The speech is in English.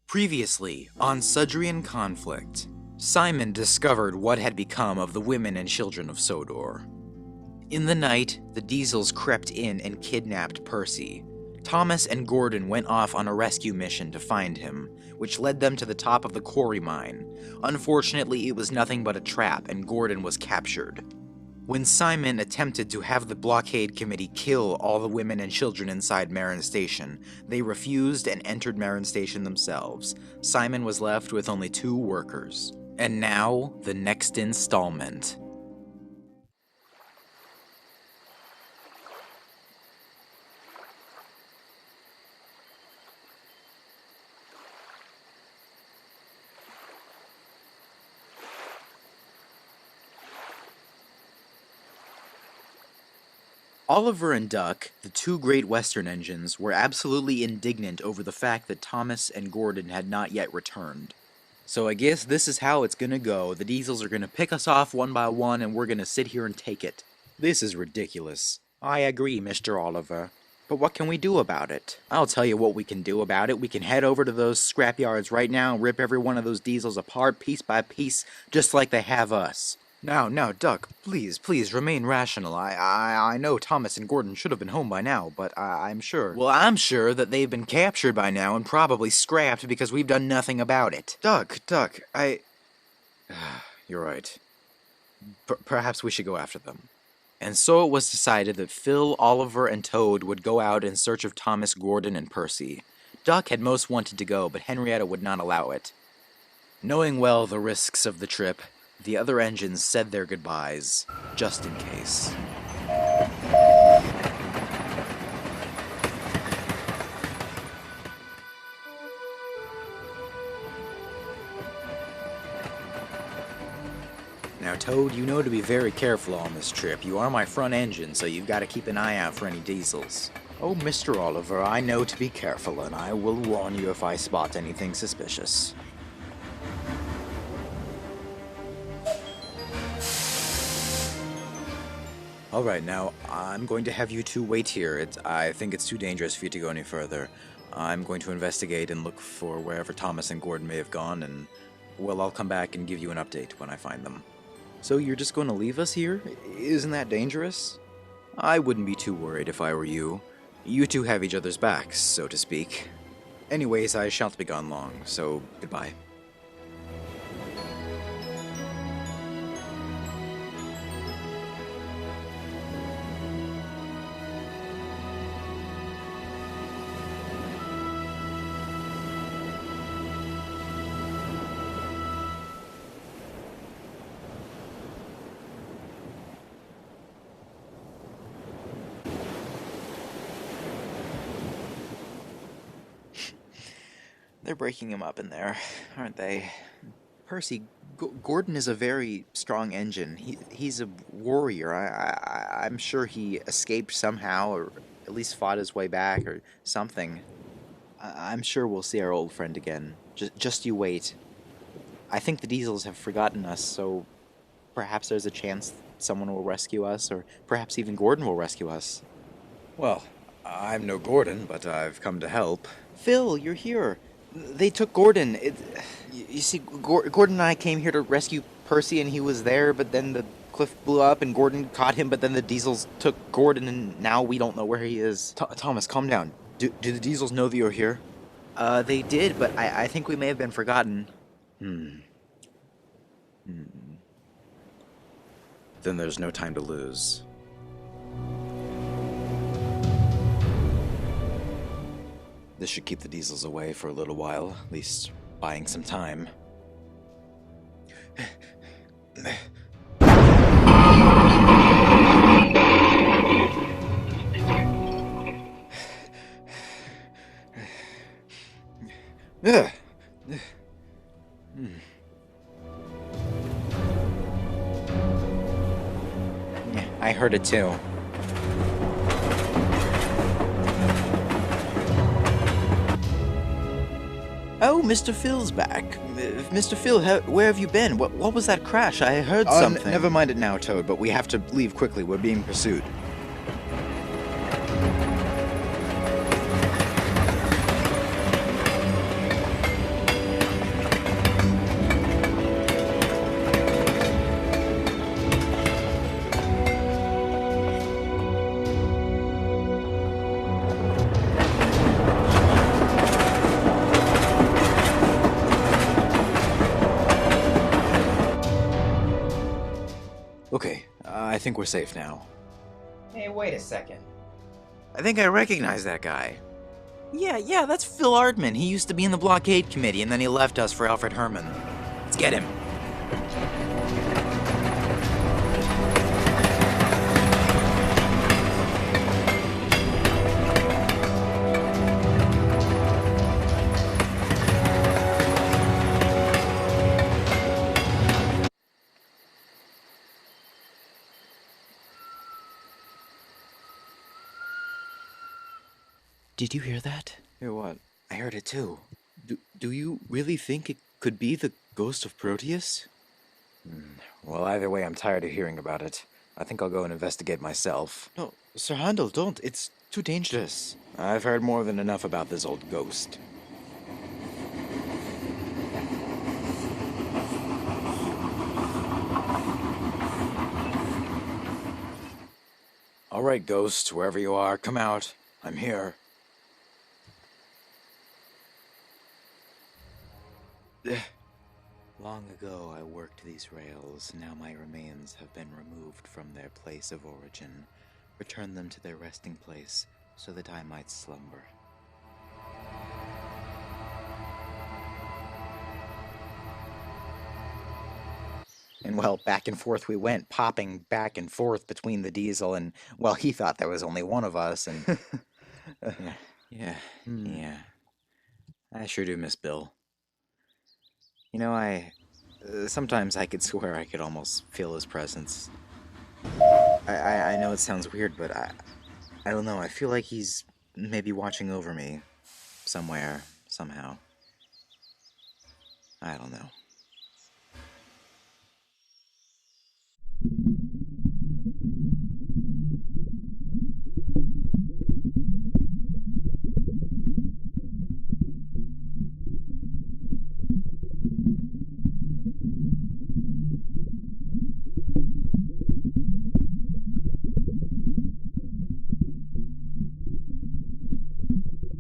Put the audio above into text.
Previously, on Sudrian conflict, Simon discovered what had become of the women and children of Sodor. In the night, the Diesels crept in and kidnapped Percy. Thomas and Gordon went off on a rescue mission to find him, which led them to the top of the quarry mine. Unfortunately, it was nothing but a trap, and Gordon was captured. When Simon attempted to have the blockade committee kill all the women and children inside Marin Station, they refused and entered Marin Station themselves. Simon was left with only 2 workers. And now, the next installment. Oliver and Duck, the 2 Great Western engines, were absolutely indignant over the fact that Thomas and Gordon had not yet returned. So I guess this is how it's gonna go. The Diesels are gonna pick us off one by one and we're gonna sit here and take it. This is ridiculous. I agree, Mr. Oliver. But what can we do about it? I'll tell you what we can do about it. We can head over to those scrapyards right now and rip every one of those Diesels apart piece by piece, just like they have us. Now, Duck, please remain rational. I know Thomas and Gordon should have been home by now, but I'm sure. Well, I'm sure that they've been captured by now and probably scrapped because we've done nothing about it. Duck, You're right. Perhaps we should go after them. And so it was decided that Phil, Oliver, and Toad would go out in search of Thomas, Gordon, and Percy. Duck had most wanted to go, but Henrietta would not allow it. Knowing well the risks of the trip, the other engines said their goodbyes, just in case. Now, Toad, you know to be very careful on this trip. You are my front engine, so you've got to keep an eye out for any Diesels. Oh, Mr. Oliver, I know to be careful, and I will warn you if I spot anything suspicious. Alright, now, I'm going to have you 2 wait here. I think it's too dangerous for you to go any further. I'm going to investigate and look for wherever Thomas and Gordon may have gone, and, well, I'll come back and give you an update when I find them. So you're just going to leave us here? Isn't that dangerous? I wouldn't be too worried if I were you. You 2 have each other's backs, so to speak. Anyways, I shan't be gone long, so goodbye. They're breaking him up in there, aren't they? Percy, Gordon is a very strong engine. He's a warrior. I'm sure he escaped somehow, or at least fought his way back, or something. I'm sure we'll see our old friend again. Just you wait. I think the Diesels have forgotten us, so perhaps there's a chance someone will rescue us, or perhaps even Gordon will rescue us. Well, I'm no Gordon, but I've come to help. Phil, you're here. They took Gordon. You see, Gordon and I came here to rescue Percy, and he was there, but then the cliff blew up, and Gordon caught him, but then the Diesels took Gordon, and now we don't know where he is. Thomas, calm down. Do the Diesels know that you're here? They did, but I think we may have been forgotten. Then there's no time to lose. This should keep the Diesels away for a little while, at least buying some time. I heard it too. Oh, Mr. Phil's back. Mr. Phil, where have you been? What was that crash? I heard something. Never mind it now, Toad, but we have to leave quickly. We're being pursued. I think we're safe now. Hey, wait a second. I think I recognize that guy. Yeah, that's Phil Ardman. He used to be in the blockade committee, and then he left us for Alfred Herman. Let's get him. Did you hear that? Hear what? I heard it too. Do you really think it could be the ghost of Proteus? Well, either way, I'm tired of hearing about it. I think I'll go and investigate myself. No, Sir Handel, don't. It's too dangerous. I've heard more than enough about this old ghost. All right, ghost, wherever you are, come out. I'm here. Long ago I worked these rails. Now my remains have been removed from their place of origin. Return them to their resting place, so that I might slumber. And well, back and forth we went, popping back and forth between the diesel, and well, he thought there was only one of us, and yeah. I sure do miss Bill. You know, sometimes I could swear I could almost feel his presence. I know it sounds weird, but I don't know. I feel like he's maybe watching over me somewhere, somehow. I don't know.